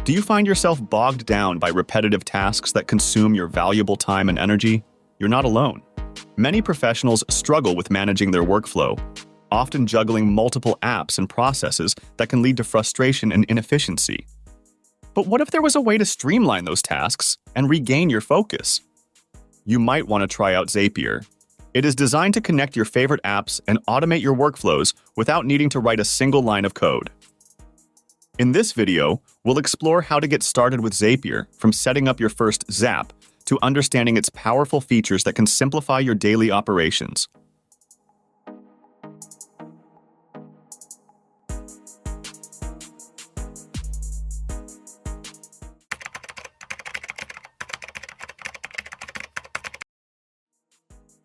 Do you find yourself bogged down by repetitive tasks that consume your valuable time and energy? You're not alone. Many professionals struggle with managing their workflow, often juggling multiple apps and processes that can lead to frustration and inefficiency. But what if there was a way to streamline those tasks and regain your focus? You might want to try out Zapier. It is designed to connect your favorite apps and automate your workflows without needing to write a single line of code. In this video, we'll explore how to get started with Zapier, from setting up your first Zap to understanding its powerful features that can simplify your daily operations.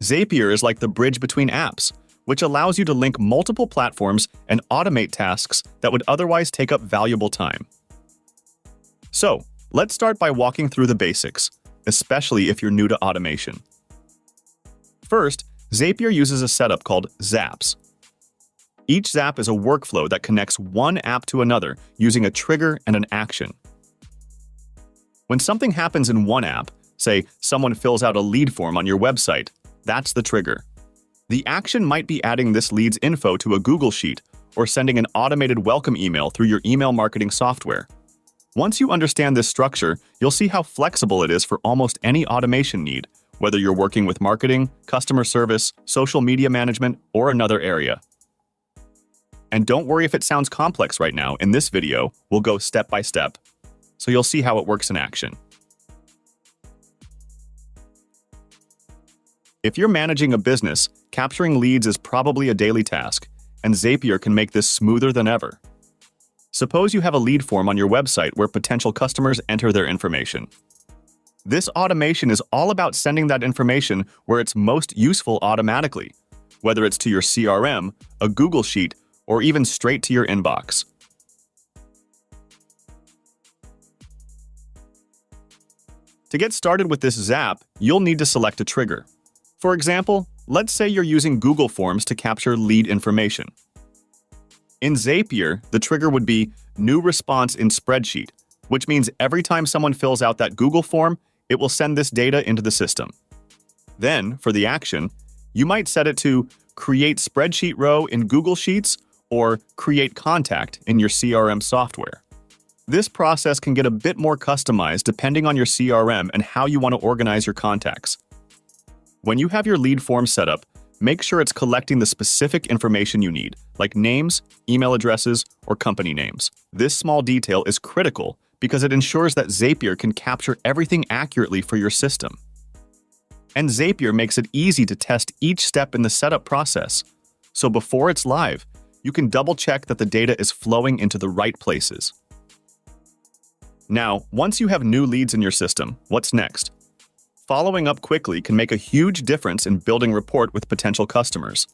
Zapier is like the bridge between apps, which allows you to link multiple platforms and automate tasks that would otherwise take up valuable time. So, let's start by walking through the basics, especially if you're new to automation. First, Zapier uses a setup called Zaps. Each Zap is a workflow that connects one app to another using a trigger and an action. When something happens in one app, say someone fills out a lead form on your website, that's the trigger. The action might be adding this lead's info to a Google Sheet or sending an automated welcome email through your email marketing software. Once you understand this structure, you'll see how flexible it is for almost any automation need, whether you're working with marketing, customer service, social media management, or another area. And don't worry if it sounds complex right now. In this video, we'll go step by step, so you'll see how it works in action. If you're managing a business, capturing leads is probably a daily task, and Zapier can make this smoother than ever. Suppose you have a lead form on your website where potential customers enter their information. This automation is all about sending that information where it's most useful automatically, whether it's to your CRM, a Google Sheet, or even straight to your inbox. To get started with this Zap, you'll need to select a trigger. For example, let's say you're using Google Forms to capture lead information. In Zapier, the trigger would be New Response in Spreadsheet, which means every time someone fills out that Google form, it will send this data into the system. Then, for the action, you might set it to Create Spreadsheet Row in Google Sheets or Create Contact in your CRM software. This process can get a bit more customized depending on your CRM and how you want to organize your contacts. When you have your lead form set up, make sure it's collecting the specific information you need, like names, email addresses, or company names. This small detail is critical because it ensures that Zapier can capture everything accurately for your system. And Zapier makes it easy to test each step in the setup process. So before it's live, you can double-check that the data is flowing into the right places. Now, once you have new leads in your system, what's next? Following up quickly can make a huge difference in building rapport with potential customers.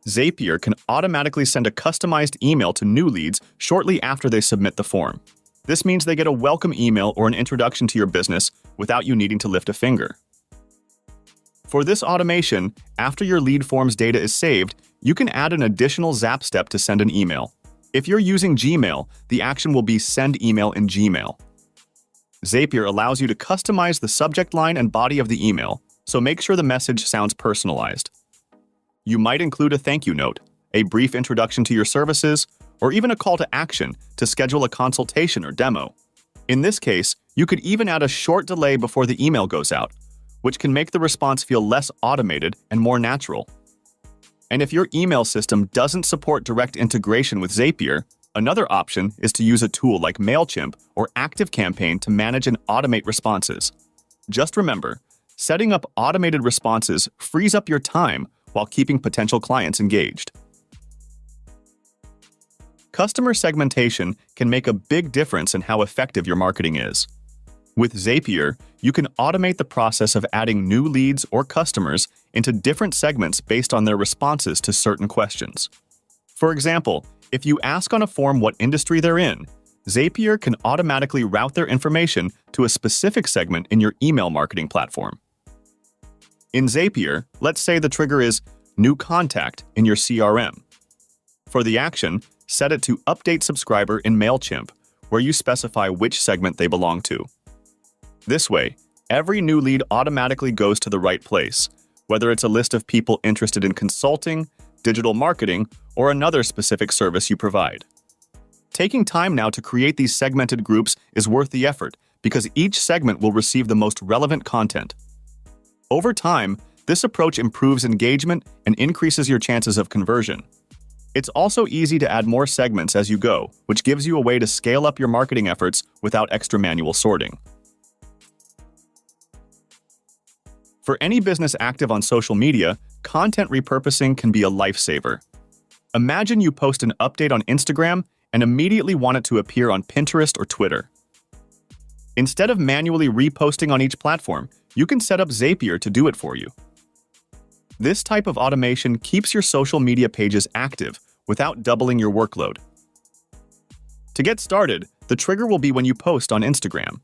Zapier can automatically send a customized email to new leads shortly after they submit the form. This means they get a welcome email or an introduction to your business without you needing to lift a finger. For this automation, after your lead form's data is saved, you can add an additional Zap step to send an email. If you're using Gmail, the action will be Send Email in Gmail. Zapier allows you to customize the subject line and body of the email, so make sure the message sounds personalized. You might include a thank you note, a brief introduction to your services, or even a call to action to schedule a consultation or demo. In this case, you could even add a short delay before the email goes out, which can make the response feel less automated and more natural. And if your email system doesn't support direct integration with Zapier, another option is to use a tool like MailChimp or ActiveCampaign to manage and automate responses. Just remember, setting up automated responses frees up your time while keeping potential clients engaged. Customer segmentation can make a big difference in how effective your marketing is. With Zapier, you can automate the process of adding new leads or customers into different segments based on their responses to certain questions. For example, if you ask on a form what industry they're in, Zapier can automatically route their information to a specific segment in your email marketing platform. In Zapier, let's say the trigger is New Contact in your CRM. For the action, set it to Update Subscriber in MailChimp, where you specify which segment they belong to. This way, every new lead automatically goes to the right place, whether it's a list of people interested in consulting, digital marketing, or another specific service you provide. Taking time now to create these segmented groups is worth the effort because each segment will receive the most relevant content. Over time, this approach improves engagement and increases your chances of conversion. It's also easy to add more segments as you go, which gives you a way to scale up your marketing efforts without extra manual sorting. For any business active on social media, content repurposing can be a lifesaver. Imagine you post an update on Instagram and immediately want it to appear on Pinterest or Twitter. Instead of manually reposting on each platform, you can set up Zapier to do it for you. This type of automation keeps your social media pages active without doubling your workload. To get started, the trigger will be when you post on Instagram.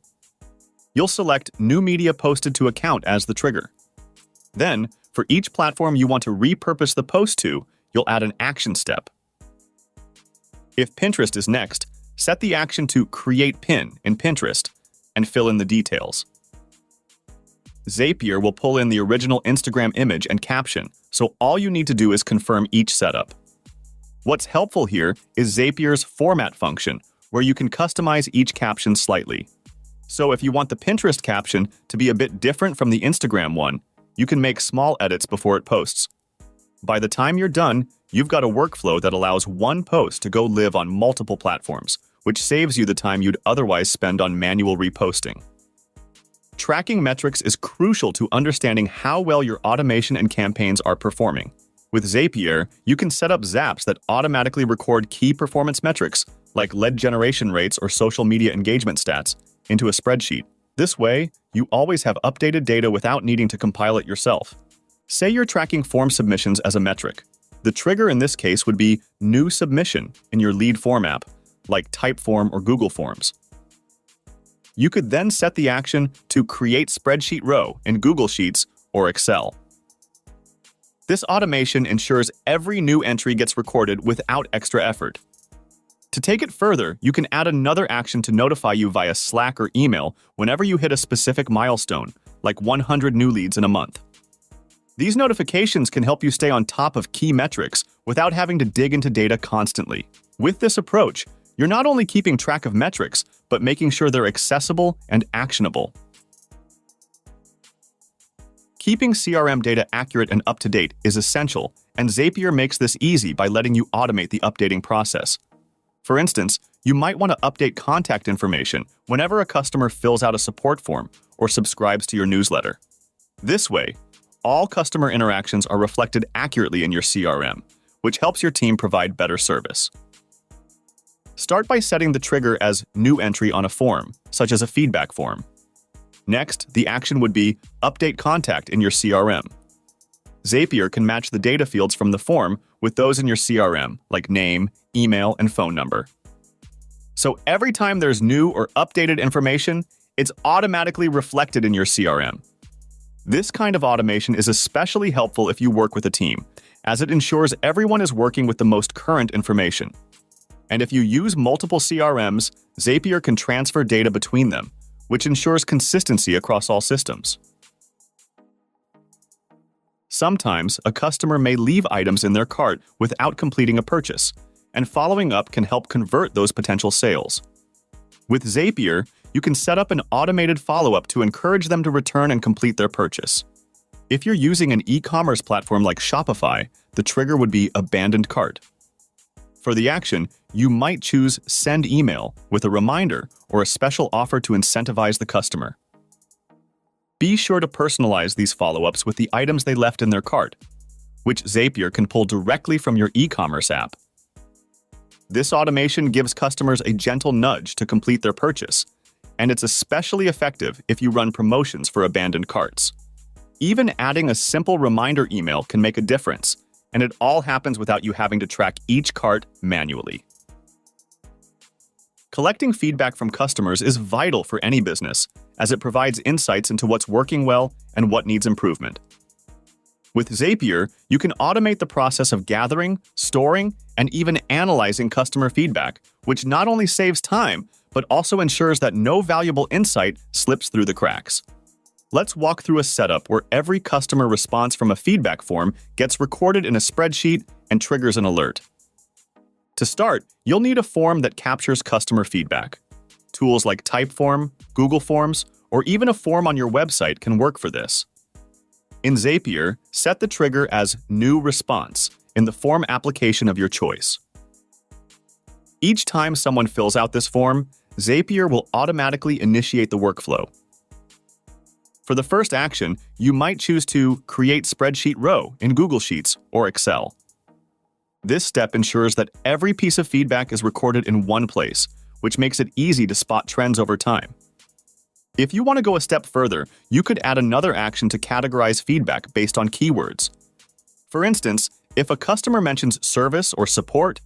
You'll select New Media Posted to Account as the trigger. Then, for each platform you want to repurpose the post to, you'll add an action step. If Pinterest is next, set the action to Create Pin in Pinterest and fill in the details. Zapier will pull in the original Instagram image and caption, so all you need to do is confirm each setup. What's helpful here is Zapier's format function, where you can customize each caption slightly. So if you want the Pinterest caption to be a bit different from the Instagram one, you can make small edits before it posts. By the time you're done, you've got a workflow that allows one post to go live on multiple platforms, which saves you the time you'd otherwise spend on manual reposting. Tracking metrics is crucial to understanding how well your automation and campaigns are performing. With Zapier, you can set up Zaps that automatically record key performance metrics, like lead generation rates or social media engagement stats, into a spreadsheet. This way, you always have updated data without needing to compile it yourself. Say you're tracking form submissions as a metric. The trigger in this case would be New Submission in your lead form app, like Typeform or Google Forms. You could then set the action to Create Spreadsheet Row in Google Sheets or Excel. This automation ensures every new entry gets recorded without extra effort. To take it further, you can add another action to notify you via Slack or email whenever you hit a specific milestone, like 100 new leads in a month. These notifications can help you stay on top of key metrics without having to dig into data constantly. With this approach, you're not only keeping track of metrics, but making sure they're accessible and actionable. Keeping CRM data accurate and up-to-date is essential, and Zapier makes this easy by letting you automate the updating process. For instance, you might want to update contact information whenever a customer fills out a support form or subscribes to your newsletter. This way, all customer interactions are reflected accurately in your CRM, which helps your team provide better service. Start by setting the trigger as New Entry on a form, such as a feedback form. Next, the action would be Update Contact in your CRM. Zapier can match the data fields from the form with those in your CRM, like name, email, and phone number. So every time there's new or updated information, it's automatically reflected in your CRM. This kind of automation is especially helpful if you work with a team, as it ensures everyone is working with the most current information. And if you use multiple CRMs, Zapier can transfer data between them, which ensures consistency across all systems. Sometimes, a customer may leave items in their cart without completing a purchase, and following up can help convert those potential sales. With Zapier, you can set up an automated follow-up to encourage them to return and complete their purchase. If you're using an e-commerce platform like Shopify, the trigger would be Abandoned Cart. For the action, you might choose Send Email with a reminder or a special offer to incentivize the customer. Be sure to personalize these follow-ups with the items they left in their cart, which Zapier can pull directly from your e-commerce app. This automation gives customers a gentle nudge to complete their purchase, and it's especially effective if you run promotions for abandoned carts. Even adding a simple reminder email can make a difference, and it all happens without you having to track each cart manually. Collecting feedback from customers is vital for any business, as it provides insights into what's working well and what needs improvement. With Zapier, you can automate the process of gathering, storing, and even analyzing customer feedback, which not only saves time, but also ensures that no valuable insight slips through the cracks. Let's walk through a setup where every customer response from a feedback form gets recorded in a spreadsheet and triggers an alert. To start, you'll need a form that captures customer feedback. Tools like Typeform, Google Forms, or even a form on your website can work for this. In Zapier, set the trigger as New Response in the form application of your choice. Each time someone fills out this form, Zapier will automatically initiate the workflow. For the first action, you might choose to create spreadsheet row in Google Sheets or Excel. This step ensures that every piece of feedback is recorded in one place, which makes it easy to spot trends over time. If you want to go a step further, you could add another action to categorize feedback based on keywords. For instance, if a customer mentions service or support,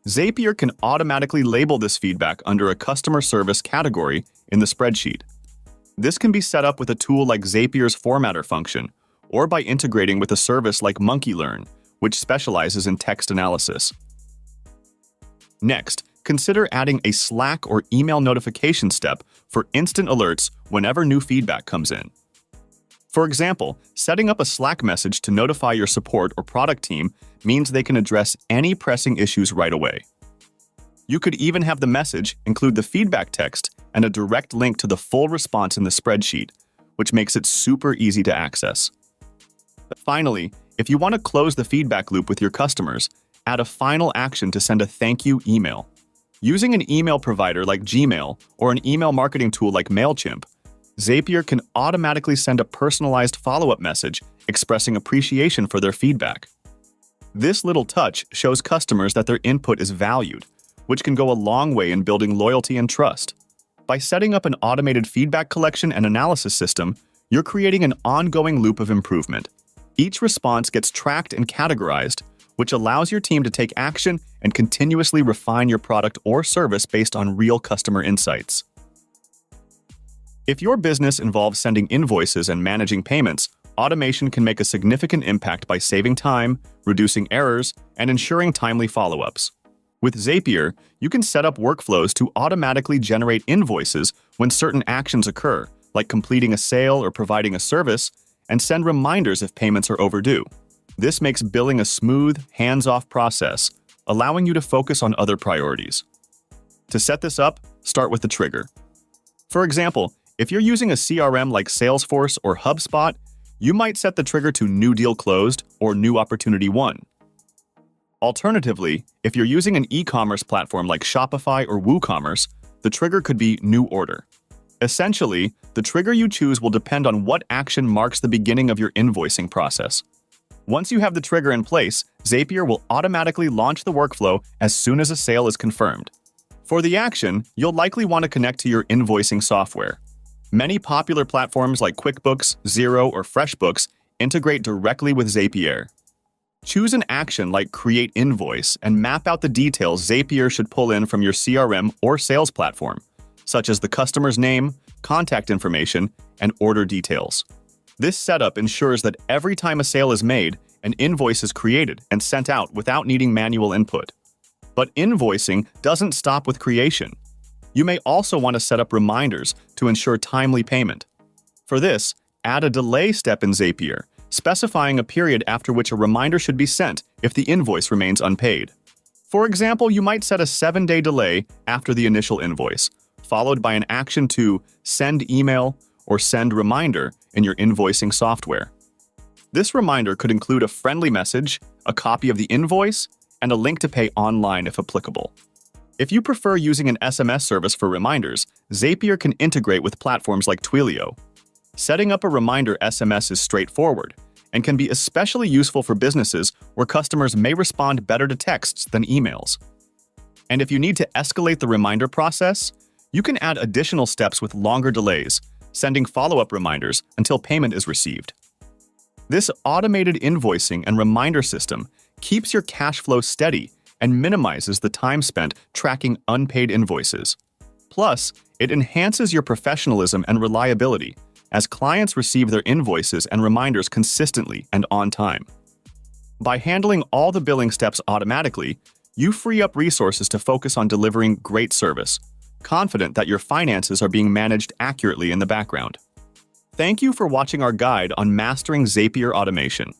Zapier can automatically label this feedback under a customer service category in the spreadsheet. This can be set up with a tool like Zapier's formatter function, or by integrating with a service like MonkeyLearn, which specializes in text analysis. Next, consider adding a Slack or email notification step for instant alerts whenever new feedback comes in. For example, setting up a Slack message to notify your support or product team means they can address any pressing issues right away. You could even have the message include the feedback text and a direct link to the full response in the spreadsheet, which makes it super easy to access. But finally, if you want to close the feedback loop with your customers, add a final action to send a thank you email. Using an email provider like Gmail or an email marketing tool like MailChimp, Zapier can automatically send a personalized follow-up message expressing appreciation for their feedback. This little touch shows customers that their input is valued, which can go a long way in building loyalty and trust. By setting up an automated feedback collection and analysis system, you're creating an ongoing loop of improvement. Each response gets tracked and categorized, which allows your team to take action and continuously refine your product or service based on real customer insights. If your business involves sending invoices and managing payments, automation can make a significant impact by saving time, reducing errors, and ensuring timely follow-ups. With Zapier, you can set up workflows to automatically generate invoices when certain actions occur, like completing a sale or providing a service, and send reminders if payments are overdue. This makes billing a smooth, hands-off process, allowing you to focus on other priorities. To set this up, start with the trigger. For example, if you're using a CRM like Salesforce or HubSpot, you might set the trigger to New Deal Closed or New Opportunity Won. Alternatively, if you're using an e-commerce platform like Shopify or WooCommerce, the trigger could be New Order. Essentially, the trigger you choose will depend on what action marks the beginning of your invoicing process. Once you have the trigger in place, Zapier will automatically launch the workflow as soon as a sale is confirmed. For the action, you'll likely want to connect to your invoicing software. Many popular platforms like QuickBooks, Xero, or FreshBooks integrate directly with Zapier. Choose an action like Create Invoice and map out the details Zapier should pull in from your CRM or sales platform, such as the customer's name, contact information, and order details. This setup ensures that every time a sale is made, an invoice is created and sent out without needing manual input. But invoicing doesn't stop with creation. You may also want to set up reminders to ensure timely payment. For this, add a delay step in Zapier, specifying a period after which a reminder should be sent if the invoice remains unpaid. For example, you might set a 7-day delay after the initial invoice, followed by an action to send email or send reminder in your invoicing software. This reminder could include a friendly message, a copy of the invoice, and a link to pay online if applicable. If you prefer using an SMS service for reminders, Zapier can integrate with platforms like Twilio. Setting up a reminder SMS is straightforward and can be especially useful for businesses where customers may respond better to texts than emails. And if you need to escalate the reminder process, you can add additional steps with longer delays, sending follow-up reminders until payment is received. This automated invoicing and reminder system keeps your cash flow steady and minimizes the time spent tracking unpaid invoices. Plus, it enhances your professionalism and reliability as clients receive their invoices and reminders consistently and on time. By handling all the billing steps automatically, you free up resources to focus on delivering great service, confident that your finances are being managed accurately in the background. Thank you for watching our guide on mastering Zapier automation.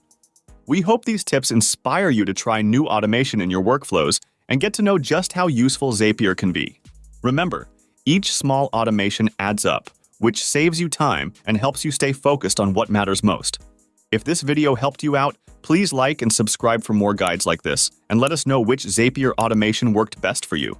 We hope these tips inspire you to try new automation in your workflows and get to know just how useful Zapier can be. Remember, each small automation adds up, which saves you time and helps you stay focused on what matters most. If this video helped you out, please like and subscribe for more guides like this, and let us know which Zapier automation worked best for you.